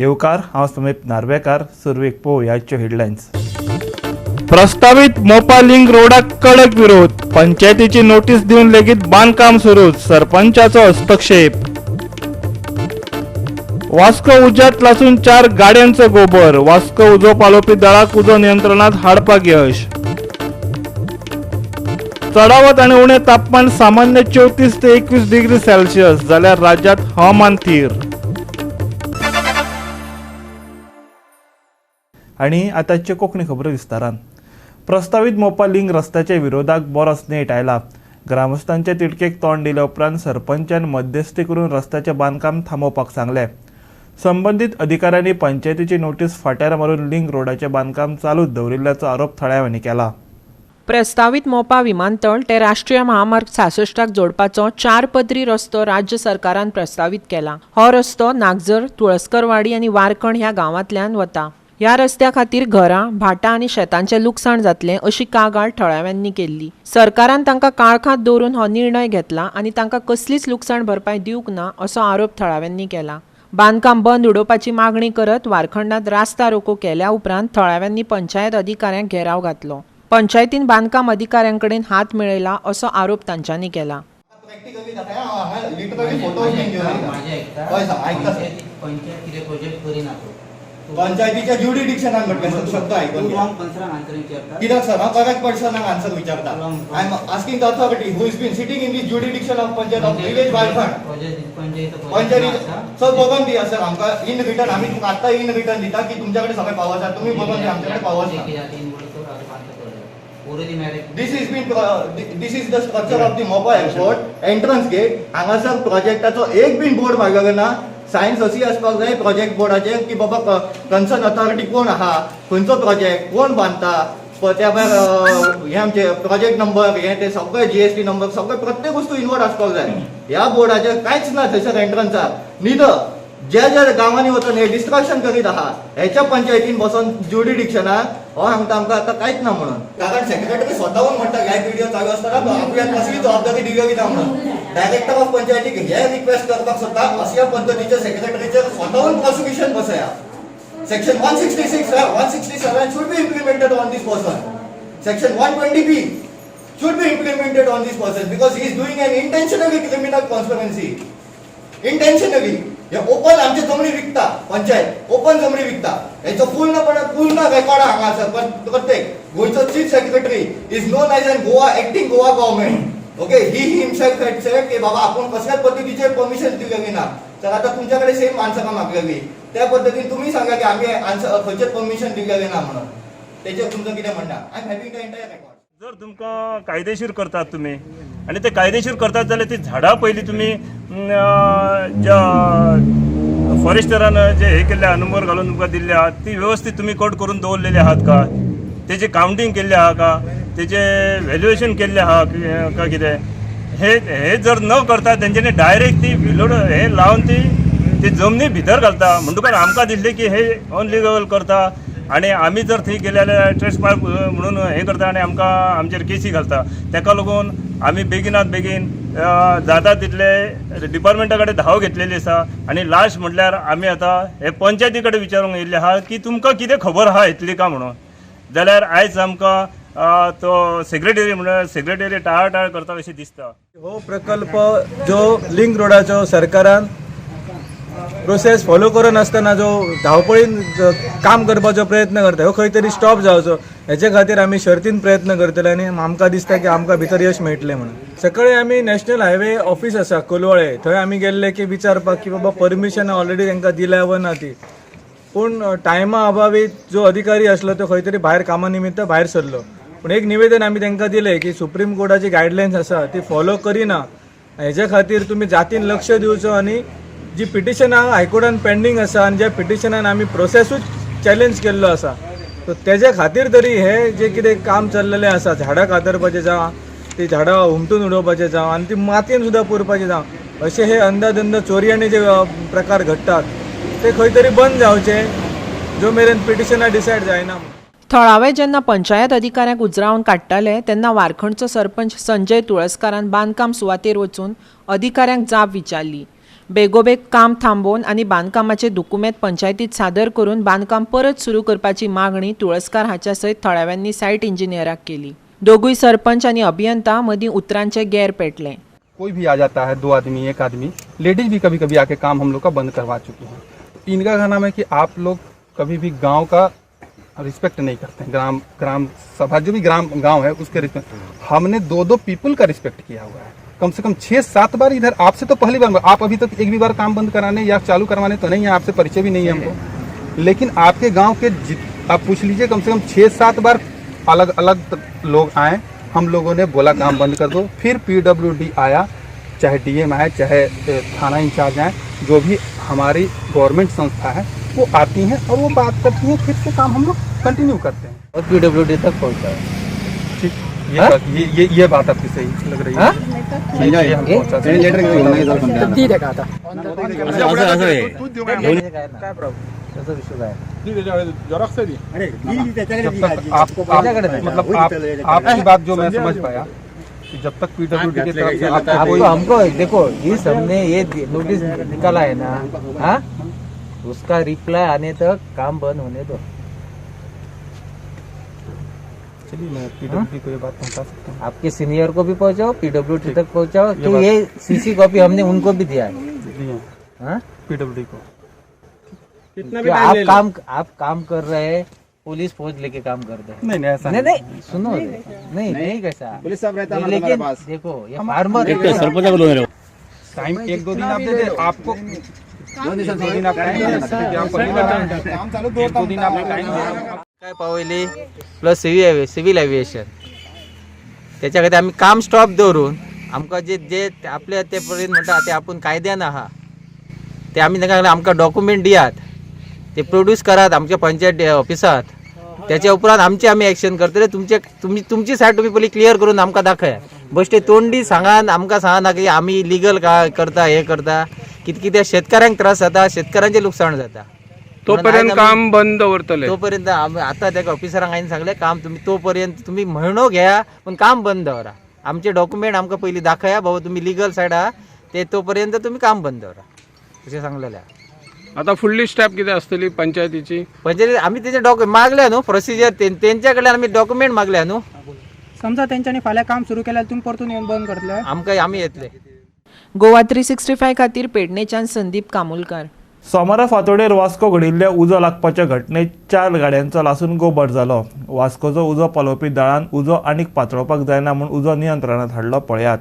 येवकार हांव समीप नार्वेकार. सुरवेक पळोवया हेडलायन्स. प्रस्तावित मोपा लिंक रोडाक कडक विरोध. पंचायतीची नोटीस दिवन लेगीत बांदकाम सुरू. सरपंचाचो हस्तक्षेप. वास्को उज्यात लासून 4 गाड्यांचो गोबर. वास्को उजो पालोवपी दळाक उजो नियंत्रणात हाडपाक यश. चढावत आणि उणे तापमान सामान्य 34 ते 21 डिग्री सेल्सियस जाल्यार राज्यात हवामान थीर. आणि आतांचे कोंकणी खबरो विस्तारान. प्रस्तावित मोपा लिंक रस्त्याच्या विरोधाक बरोच नेट आयला. ग्रामस्थांच्या तिडकेक तोंड दिल्या उपरांत सरपंचान मध्यस्थी करून रस्त्याचें बांदकाम थांबोवपाक सांगलें. संबंधीत अधिकाऱ्यांनी पंचायतीची नोटीस फाट्यार मारून लिंक रोडाचें बांदकाम चालूच दवरिल्ल्याचो आरोप थळाव्यांनी केला. प्रस्तावित मोपा विमानतळ ते राष्ट्रीय महामार्ग 66 जोडपाचो 4 पदरी रस्तो राज्य सरकारान प्रस्तावित केला. हो रस्तो नागजर, तुळसकरवाडी आणि वारकण ह्या गांवांतल्यान वता. ह्या रस्त्या खातीर घरां, भाटां आणि शेतांचें लुकसाण जातलें अशी कागाळ थळाव्यांनी केल्ली. सरकारान तांकां काळखांत दवरून हो निर्णय घेतला आणि तांकां कसलीच लुकसाण भरपाय दिवंक ना असो आरोप थळाव्यांनी केला. बांदकाम बंद उडोवपाची मागणी करत वारखंडात रास्ता रोको केल्या उपरांत थळाव्यांनी पंचायत अधिकाऱ्यांक घेराव घातलो. पंचायतीन बांदकाम अधिकाऱ्यांकडेन हात मिळयला असो आरोप तांच्यांनी केला. पंचायतीच्या ज्युडिडिक्शनाक म्हटल्यार शब्द आयकून कित्याक सर हांव करेक्ट पर्सनाक आन्सर विचारता. I am asking the authority who is been sitting in the jurisdiction of panchayat of village Warkhand. पंचायती सर बघून दिया सर आमकां इन रिटर्न. आमी तुमकां आत्तां इन रिटर्न दिता की तुमच्या कडेन सगळे पावर्स आसा. तुम्ही बघून दिया, आमच्या कडेन पावर्स ना. This is the structure of the Mopa Airport entrance gate. हांगासर प्रोजेक्टाचो एक बीन बोर्ड मारलेलो ना. सायन्स अशी आसपाक जाय प्रोजेक्ट बोर्डाचेर की बाबा कन्सर्न अथॉरिटी कोण आहा, खंयचो प्रोजेक्ट कोण बांदता, त्या भायर हे आमचे प्रोजेक्ट नंबर हे ते सगळे GST नंबर सगळे प्रत्येक वस्तू इनवर्ड आसपाक जाय. ह्या बोर्डाचेर कांयच ना थंयसर एंट्रन्सार. न्हिदर ज्या ज्या गांवांनी वचून हे डिस्ट्रक्शन करीत आहा ह्याच्या पंचायतीन बसून ज्युडिडिक्शनाक हो सांगता आमकां आतां कांयच ना म्हणून. कारण सेक्रेटरी स्वताहून म्हणटा ह्या व्हिडिओ चालू आसतना आपल्याक कसली जबाबदारी दिली ना म्हणून. डायरेक्टर ऑफ पंचायतीक हे रिक्वेस्ट करपाक सोदता अशा पद्धतीच्या सेक्रेटरीचेर स्वताहून प्रोसिक्युशन बसया. Section 167 should be implemented on this person. Section 120B should be implemented on this person because he is doing an intentionally criminal conspiracy. Intentionally हे ओपन आमची जमनी विकता. पंचायत ओपन जमनी विकता. याचं पूर्ण रेकॉर्ड हांगा आसा. प्रत्येक गोयचो chief secretary is known as an Goa acting Goa government. Okay, he himself had said की बाबा आपण कसल्याच पद्धतीचे परमिशन दिलेली ना. तर आता तुमच्याकडे सेम आन्सर मागलेली त्या पद्धतीने तुम्ही सांगा की आम्ही आन्सर खंयचेच परमिशन दिलेले ना म्हणून. त्याच्यावर तुमचं कितें म्हणणं? I am having the entire record. जर तुमकां कायदेशीर करतात तुम्ही आणि ते कायदेशीर करतात जाल्यार ती झाडां पयलीं तुम्ही ज्या फॉरेस्टरान जे हे केल्ले नंबर घालून तुमकां दिल्ले आहात ती व्यवस्थित तुम्ही कट करून दवरलेले आहात का? तेजे काउंटिंग केल्ले आहा का? तेजे व्हॅल्युएशन केल्ले आहा का कितें? हे जर न करता तेंच्यांनी डायरेक्ट ती विलोड हे लावन ती जमनी भितर घालता. म्हणटकच आमकां दिसले की हे अनलिगल करता आणि आम्ही जर थंय गेले जाल्यार ट्रेसपास म्हणून हे करता आणि आमकां आमचेर केसी घालता. ताका लागून आमी बेगिनात बेगीन जाता तितले डिपार्टमेंटा कडेन धांव घेतलेली आसा. आणि लास्ट म्हटल्यार आमी आतां हे पंचायती कडेन विचारूंक येयल्ले आहा की तुमकां कितें खबर आहा इतली का म्हणून. जाल्यार आयज आमकां तो सेक्रेटरी टाळाटाळ करता अशें दिसता. हो प्रकल्प जो लिंक रोडाचो सरकारान प्रोसेस फॉलो करून आसतना जो धावपळीन काम करपाचो प्रयत्न करता ह्यो खंय तरी स्टॉप जावचो हेचे खातीर आमी शर्तीन प्रयत्न करतले आणि आमकां दिसता की आमकां भितर यश मेळटलें म्हणून. सकाळी आमी नॅशनल हायवे ऑफिस आसा कोलवाळे थंय आमी गेल्ले की विचारपाक की बाबा परमिशन ऑलरेडी तांकां दिल्या वा ना ती. पूण टायमा अभावी जो अधिकारी आसलो तो खंय तरी भायर कामा निमित्त भायर सरलो. पूण एक निवेदन आमी तांकां दिलें की सुप्रीम कोर्टाची गायडलायन्स आसा ती फॉलो करिना. हेच्या खातीर तुमी जातीन लक्ष दिवचो आणि जी पिटिशनां हायकोर्टान पेंडींग आसा आणि ज्या पिटिशनान आमी प्रोसेसूच चॅलेंज केल्लो आसा सो तेज्या खातीर तरी हे जे कितें काम चल्लेलें आसा झाडां कातरपाचें जावं ती झाडां हुमटून उडोवपाचें जावं आनी ती मातयेन सुद्दां पुरपाचें जावं अशे हे अंदाधुंद चोरी आनी जे प्रकार घडटात ते खंय तरी बंद जावचे जो मेरेन पिटिशनां डिसायड जायना. थळावे जेन्ना पंचायत अधिकाऱ्यांक उजरावन काडटाले तेन्ना वारखंडचो सरपंच संजय तुळसकारान बांदकाम सुवातेर वचून अधिकाऱ्यांक जाप विचारली. बेगोबेग काम थांबोवन आनी बांदकामाचे दुकुमेंत पंचायतीत सादर करून बांदकाम परत सुरू करपाची मागणी तुळसकार हाच्या सयत थळाव्यांनी सायट इंजिनियराक केली. दोगूय सरपंच आनी अभियंता मदीं उतरांचे गैर पेटले. कोई भी आ जाता है, 2 आदमी 1 आदमी, लेडीज भी कभी कभी आके काम हम लोग का बंद करवा चुकी हैं. इनका कहना है कि आप लोग कभी भी गांव का रिस्पेक्ट नहीं करते हैं. ग्राम सभा जो भी गांव है उसके रिस्पेक्ट, हमने 2-2 पीपल का रिस्पेक्ट किया हुआ है. कम से कम 6-7 बार इधर आपसे तो पहली बार, आप अभी तक एक भी बार काम बंद कराने या चालू करवाने तो नहीं है, आपसे परिचय भी नहीं है हमको. लेकिन आपके गांव के आप पूछ लीजिए, कम से कम 6-7 बार अलग अलग लोग आए, हम लोगों ने बोला काम बंद कर दो. फिर PWD आया, चाहे DM आए, चाहे थाना इंचार्ज आए, जो भी हमारी गवर्नमेंट संस्था है वो आती हैं और वो बात करती हैं, फिर से काम हम लोग कंटिन्यू करते हैं और PWD तक पहुंचा है. ठीक, ये बात आपकी सही लग रही है. ये हम पहुंचाते हैं. काय प्रॉब्लेम, त्याचा विषय काय? मतलब आपकी बात जो मैं समझ पाया कि जब तक PWD की तरफ से आपको कोई हमको देखो, इस हमने ये नोटिस निकाला है ना, हाँ, उसका रिप्लाई आने तक काम बंद होने दो. चलिए मैं PWD को ये बात पहुंचा सकता हूँ. आपके सीनियर को भी पहुंचाओ, PWD तक पहुंचाओ. तो ये CC कॉपी हमने उनको भी दिया है. हाँ, PWD को तो आप काम कर रहे हैं, पुलिस फौज लेके काम करते हैं. नहीं ऐसा नहीं सुनो, नहीं कैसा पुलिस सब रहता है. लेकिन देखो ये फार्मर टाइम 1-2 दिन आप दे दे, आपको 2 दिन आप टाइम देना. काम चालू 2 दिन आप टाइम देना. काय पावयली प्लस सिव्हिल एव्हिएशन, त्याच्या खातीर आमी काम स्टॉप दवरून आमकां जे आपले ते पर्यंत म्हणटा ते आपण कायद्यान आहा ते आमी तांकां सांगलें आमकां डॉक्युमेंट दियात, ते प्रोड्यूस करात आमच्या पंचायत ऑफिसात. त्याच्या उपरांत आमी एक्शन करतले. तुमची सायड तुम्ही पयलीं क्लियर करून आमकां दाखया. बेश्टे तोंडी सांगान आमकां सांगना की आमी लिगल काय करता, हे करता. कित्याक शेतकऱ्यांक त्रास जाता, शेतकऱ्यांचें लुकसाण जाता. तोपर्यंत काम बंद उरतले. तोपर्यंत आता त्या ऑफिसरांक हांवें सांगलें काम तोपर्यंत तुम्ही म्हयनो घ्या, पण काम बंद दवरा. आमचे डॉक्युमेंट आमकां पयलीं दाखया, बाबा तुम्ही लिगल सायड आहा, ते तोपर्यंत तुम्ही काम बंद दवरा अशें सांगलेलें. आता फुडली स्टेप कितें आसतली पंचायतीची? पंचायती आमी तेचे मागल्या न्हू प्रोसिजर, तेंच्या कडल्यान आमी डॉक्युमेंट मागल्या न्हू. समजा त्यांच्यानी फाल्यां काम सुरू केल्यार तुम्ही परतून येऊन बंद करतले? आमी येतले. गोवा 365 खातीर पेडणेच्यान संदीप कामुलकार. सोमारा फांतोडेर वास्को घडिल्ल्या उजो लागपाच्या घटनेत 4 गाडयांचो लासून गोबट जालो. वास्कोचो उजो पालोवपी दळान उजो आनीक पातळोवपाक जायना म्हूण उजो नियंत्रणात हाडलो. पळयात.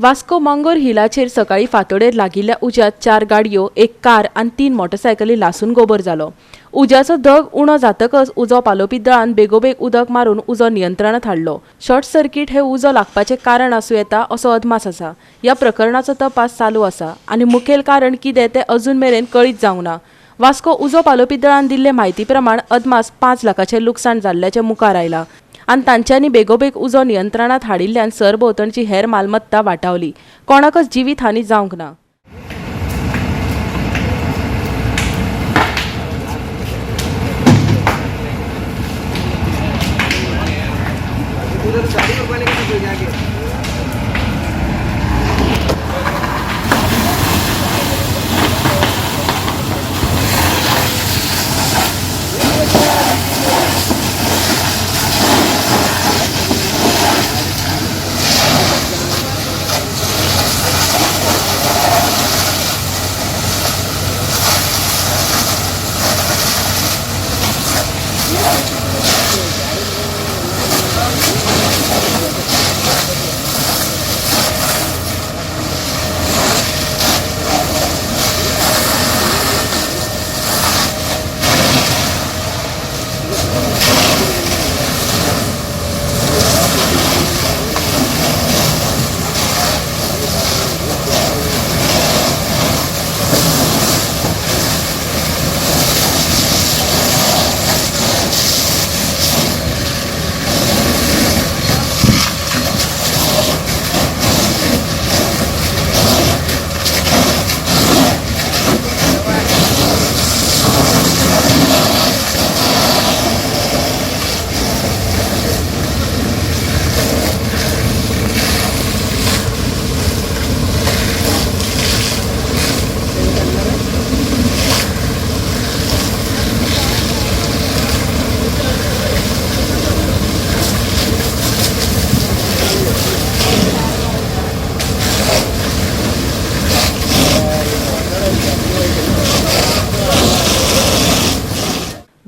वास्को मंगोर हिलाचेर सकाळी फांतोडेर लागिल्ल्या उज्यात 4 गाडयो, 1 कार आनी 3 मोटरसायकली लासून गोबर जालो. उज्याचो धग उणो जातकच उजो पालोवपी दळान बेगोबेग उदक मारून उजो नियंत्रणात हाडलो. शॉर्ट सर्किट हे उजो लागपाचे कारण आसूं येता असो अदमास आसा. ह्या प्रकरणाचो तपास चालू आसा आनी मुखेल कारण कितें तें अजून मेरेन कळीत जावंक ना. वास्को उजो पालोवपी दळान दिल्ले म्हायती प्रमाण अदमास 5 लाखांचे लुकसाण जाल्ल्याचे मुखार आयला आनी तांच्यांनी बेगोबेग उजो नियंत्रणात हाडिल्ल्यान सरभोंवतणची हेर मालमत्ता वाटावली. कोणाकच जिवीत हानी जावंक ना.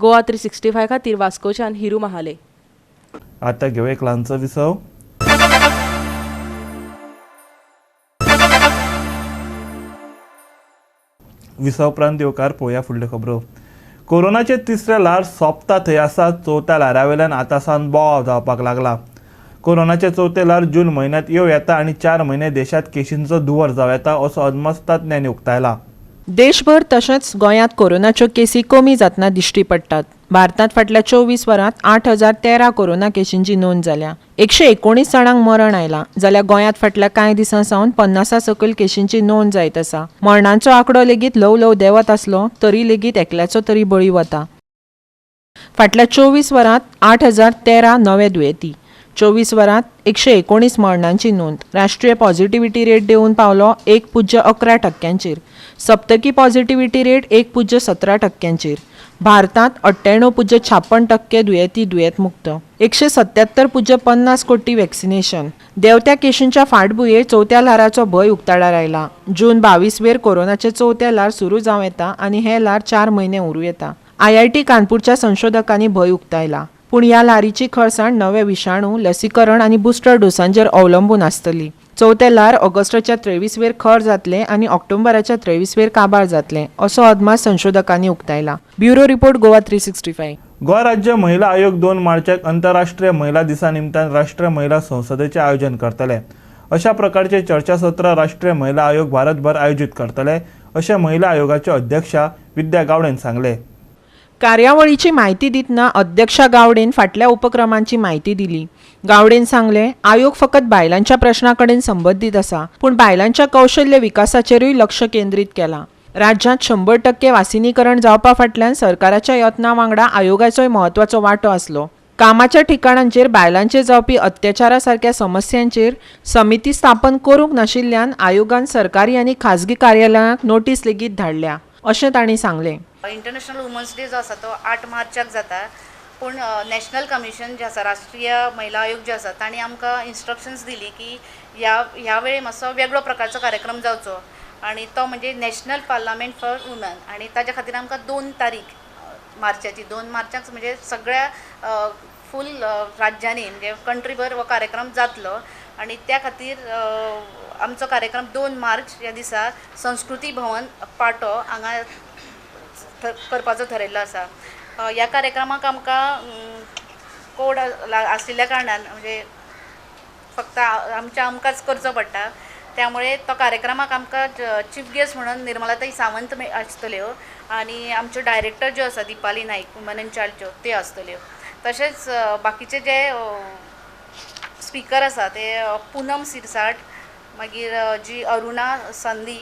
गोवा 365 खातीर वास्कोच्यान हिरू महाले. आता घेऊ एक ल्हानसो विसव. विसव उपरांत येवकार पळोवया फुडल्यो खबरो. कोरोनाचे तिसरे ल्हार सोंपता थंय आसा. चवथ्या ल्हारा वयल्यान आतां सावन बोवाळ जावपाक लागला. कोरोनाचे चवथे ल्हार जून म्हयन्यांत येवं येता आनी 4 म्हयने देशांत केशींचो धुंवर जावं येता असो अदमासतज्ञांनी उक्तायला. देशभर तशेंच गोंयांत कोरोनाच्यो केसी कमी जातना दिश्टी पडटात. भारतांत फाटल्या 24 वरांत 8,013 कोरोना केशींची नोंद जाल्या. 119 जाणांक मरण आयलां, जाल्यार गोंयांत फाटल्या कांय दिसां सावन 50 सकयल केशींची नोंद जायत आसा. मरणांचो आंकडो लेगीत ल्हव ल्हव देंवत आसलो तरी लेगीत एकल्याचो तरी बळी वता. फाटल्या 24 वरांत 8,013 नवे दुयेंती, 24 वरांत 119 मरणांची नोंद. राष्ट्रीय पॉझिटिव्हिटी रेट देंवन पावलो 1.11%. सप्तकी पॉझिटिव्हिटी रेट 1.17%. भारतांत 98.56% दुयेंती दुयेंतमुक्त. 177.50 कोटी वॅक्सिनेशन. देंवत्या केशींच्या फाटभुंयेर चवथ्या ल्हाराचो भंय उक्ताडार आयला. जून 22 वेर कोरोनाचे चवथे ल्हार सुरू जावं येता आनी हे ल्हार 4 म्हयने उरूं येता. IIT कानपूरच्या संशोधकांनी भंय उक्तायला. पूण ह्या ल्हारीची खळसाण नवे विशाणू, लसीकरण आनी बुस्टर डोसांचेर अवलंबून आसतली. चवथे ल्हार ऑगस्टाच्या 23 वेर खर जातले आनी ऑक्टोबराच्या 23 वेर काबार जातले असो अदमास संशोधकांनी उक्तायला. Bureau report Goa 365. गोवा राज्य महिला आयोग 2 मार्चाक आंतरराष्ट्रीय महिला दिसा निमतान राष्ट्रीय महिला संसदेचे आयोजन करतले. अशा प्रकारचे चर्चासत्र राष्ट्रीय महिला आयोग भारतभर आयोजित करतले अशें महिला आयोगाचे अध्यक्षा विद्या गावडेन सांगले. कार्यावळीची माहिती दितना अध्यक्षा गावडेन फाटल्या उपक्रमांची माहिती दिली. गावडेन सांगले, आयोग फकत बायलांच्या प्रश्नां कडेन संबंदीत आसा, पूण बायलांच्या कौशल्य विकासाचेरूय लक्ष केंद्रीत केलां. राज्यांत 100% वासिनीकरण जावपा फाटल्यान सरकाराच्या यत्नां वांगडा आयोगाचोय म्हत्वाचो वांटो आसलो. कामाच्या ठिकाणांचेर बायलांचेर जावपी अत्याचारा सारक्या समस्यांचेर समिती स्थापन करूंक नाशिल्ल्यान आयोगान सरकारी आनी खाजगी कार्यालयांक नोटीस लेगीत धाडल्या अशें तांणी सांगलें. इंटरनॅशनल वुमन्स डे जो आसा तो 8 मार्चाक जाता, पूण नॅशनल कमिशन जे आसा, राष्ट्रीय महिला आयोग जे आसा, तांणी आमकां इन्स्ट्रक्शन्स दिली की ह्या वेळी मातसो वेगळो प्रकारचो कार्यक्रम जावचो आनी तो म्हणजे नॅशनल पार्लमेंट फॉर वुमन. आनी ताच्या खातीर आमकां 2 तारीख मार्चाची 2 मार्चाक म्हणजे सगळ्या फूल राज्यांनी म्हणजे कंट्रीभर हो कार्यक्रम जातलो. आनी त्या खातीर आमचो कार्यक्रम 2 मार्च ह्या दिसा संस्कृती भवन पाटो हांगा करपाचो थारायल्लो आसा. ह्या कार्यक्रमाक आमकां कोड आशिल्ल्या कारणान म्हणजे फक्त आमकांच करचो पडटा. त्यामुळे तो कार्यक्रमाक आमकां चीफ गेस्ट म्हणून निर्मलाताई सावंत आसतल्यो आनी आमच्यो डायरेक्टर ज्यो आसा दिपाली नाईक वुमन इन चार्जच्यो ते आसतल्यो. तशेंच बाकीचे जे स्पीकर आसा ते पूनम सिरसाट, मागीर जी अरुणा संदी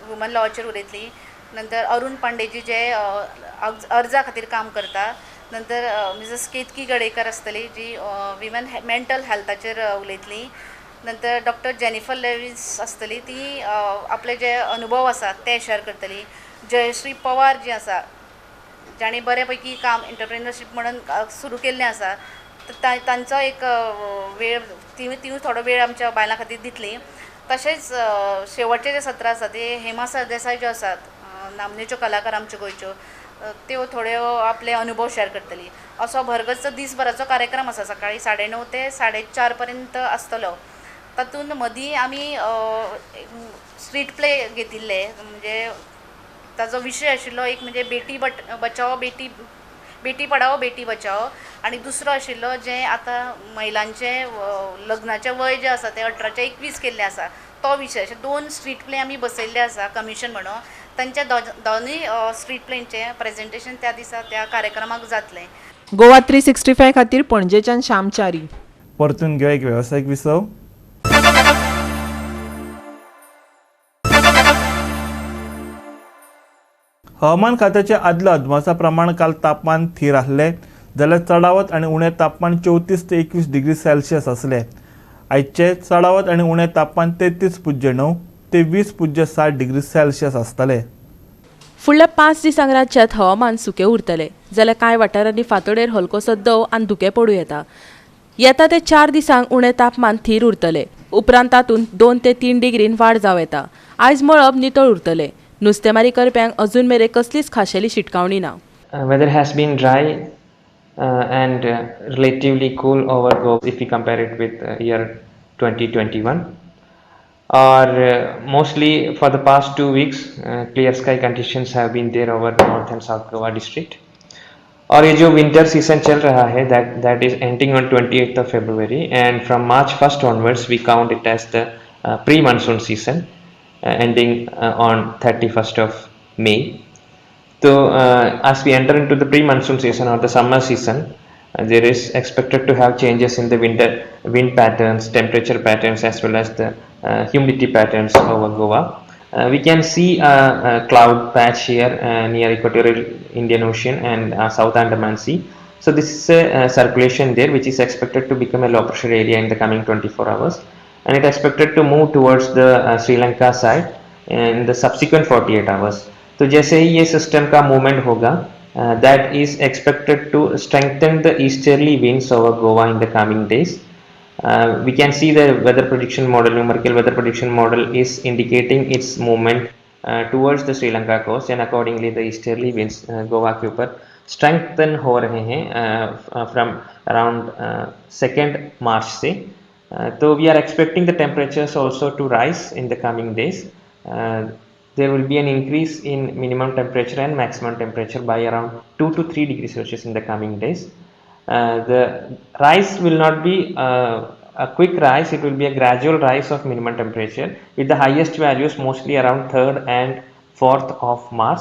वुमन लॉचेर उलयतली, नंतर अरुण पांडेजी जे अर्जा खातीर काम करता, नंतर मिसेस केतकी गडेकर आसतली जी विमन मेंटल हेल्थाचेर उलयतली, नंतर डॉक्टर जेनिफर लेविस आसतली ती आपले जे अनुभव आसा ते शेअर करतली. जयश्री पवार जी आसा जाणी बऱ्यापैकी काम एंटरप्रेन्युअरशीप म्हणून सुरू केल्लें आसा, तांचो एक वेळ ती थोडो वेळ आमच्या बायलां खातीर दितली. तशेंच शेवटचे जे सत्र आसा ते हेमा सरदेसाय ज्यो आसात, नामनेच्यो कलाकार आमच्यो गोंयच्यो, त्यो थोड्यो आपले अनुभव शेअर करतली. असो भरगच्च दिसभराचो कार्यक्रम आसा. सकाळी 9:30 ते 4:30 पर्यंत आसतलो. तातूंत मदीं आमी स्ट्रीट प्ले घेतिल्ले, म्हणजे ताजो विशय आशिल्लो एक म्हणजे बेटी बचाओ बेटी पढाओ बेटी बचाओ, आनी दुसरो आशिल्लो जे आतां महिलांचे लग्नाचें वय जे आसा ते 18 ते 21 केल्लें आसा तो विशय. अशे 2 स्ट्रीट प्ले आमी बसयल्ले आसा कमिशन म्हणून. तांच्या दोनूय स्ट्रीट प्लेंचे प्रेजेंटेशन त्या दिसा त्या कार्यक्रमाक जातलें. गोवा 365 खातीर पणजेच्यान श्यामचारी. परतून घेऊ एक वेवसायीक विसव. हवामान खात्याचे आदल्या अदमासा प्रमाण काल तापमान थीर आसले, जाल्यार चडावत आनी उणें तापमान 34 ते 21 डिग्री सेल्सियस आसले. आयचे चडावत आनी उणें तापमान 33.9 ते 20.7 डिग्री सेल्सियस आसतले. फुडल्या 5 दिसांक राज्यांत हवामान सुकें उरतलें, जाल्यार कांय वाठारांनी फांतोडेर हलकोसो दव आनी धुकें पडूं येता. येता ते 4 दिसांक उणें तापमान थीर उरतलें, उपरांत तातूंत 2 ते 3 डिग्रीन वाड जावं येता. आयज मळब नितळ उरतलें. नुस्तेमारी करप्यांक अजून मेरेन कसलीच खाशेली शिटकावणी ना. weather has been dry and relatively cool over Goa if we compare it with year 2021. Or mostly for the past 2 weeks, clear sky conditions have been there over North and South Goa district. और ये जो winter season चल रहा है that is ending on 28th of February, and from March 1st onwards we count it as the pre-monsoon season ending on 31st of May. So as we enter into the pre-monsoon season or the summer season, there is expected to have changes in the wind patterns, temperature patterns, as well as the humidity patterns over Goa. We can see a cloud patch here near equatorial Indian Ocean and South Andaman Sea. So this is a circulation there which is expected to become a low pressure area in the coming 24 hours, and it is expected to move towards the Sri Lanka side in the subsequent 48 hours. तो जैसे ही ये system का movement होगा, that is expected to strengthen the easterly winds over Goa in the coming days. We can see the weather prediction model, numerical weather prediction model is indicating its movement towards the Sri Lanka coast, and accordingly the easterly winds Goa के ऊपर strengthen हो रहे हैं from around 2nd March से. तो we are expecting the temperatures also to rise in the coming days. There will be an increase in minimum temperature and maximum temperature by around 2 to 3 degrees Celsius in the coming days. The rise will not be a quick rise, it will be a gradual rise of minimum temperature, with the highest values mostly around 3rd and 4th of March,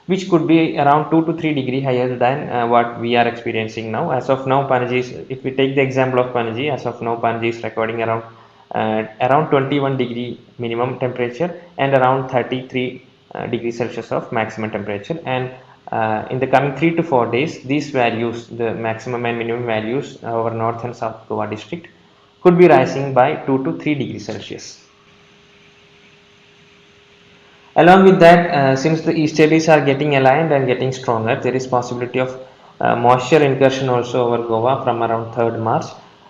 which could be around 2 to 3 degree higher than what we are experiencing now. As of now, Panaji is, if we take the example of Panaji, as of now Panaji is recording around 21 degree minimum temperature and around 33 degrees Celsius of maximum temperature, and in the coming 3 to 4 days these values, the maximum and minimum values over North and South Goa district, could be rising by 2 to 3 degrees Celsius. Along with that, since the easterlies are getting aligned and getting stronger, there is possibility of moisture incursion also over Goa from around 3rd March.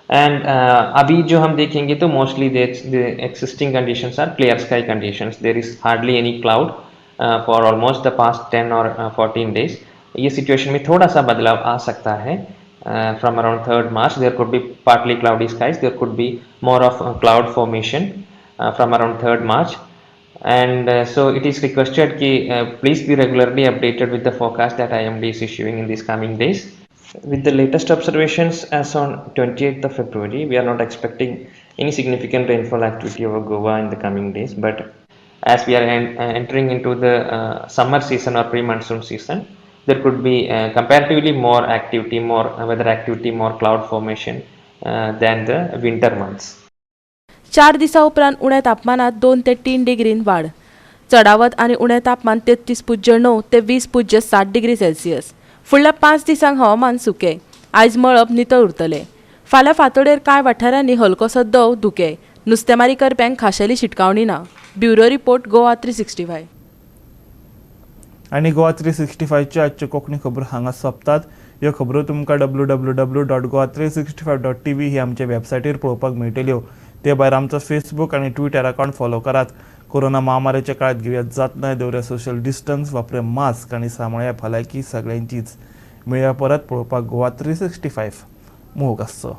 And अभी जो हम देखेंगे तो mostly the existing conditions are clear sky conditions. There is hardly any cloud for almost the past 10 or 14 days. ये situation में थोड़ा सा बदलाव आ सकता है. From around 3rd March there could be partly cloudy skies. There could be more of cloud formation from around 3rd March. And so it is requested कि please be regularly updated with the forecast that IMD is issuing in these coming days. With the latest observations as on 28th of February, we are not expecting any significant rainfall activity over Goa in the coming days, but as we are entering into the summer season or pre-monsoon season, there could be comparatively more activity, more weather activity, more cloud formation than the winter months. 4 दिसा उपरांत उण्या तापमानात 2 ते 3 डिग्रीन वाढ. चढावत आणि उण्या तापमान 33.9 ते 20.7 डिग्री सेल्सियस. फुडल्या 5 दिसांक हवामान सुके. आयज मळब नितळ उरतले. फाल्यां फांतोडेर कांय वाठारांनी हलकोसो दंव धुके. नुस्तेमारी करप्यांक खाशेली शिटकावणी ना. Bureau report Goa 365. आणि गोवा 365 चे आजचे कोंकणी खबरो हांगा सोंपतात. ह्यो खबरो तुमकां www.goa365.tv ही आमच्या वेबसायटीर पळोवपाक मेळटल्यो. ते भायर आमचो फेसबूक आणि ट्विटर अकाउंट फॉलो करात. कोरोना महामारीच्या काळात घेवया जातनाय, दवरया सोशल डिस्टन्स, वापरया मास्क आणि सांबाळया भलायकी सगळ्यांचीच. मेळया परत पळोवपाक गोवा 365 मोग आसचो.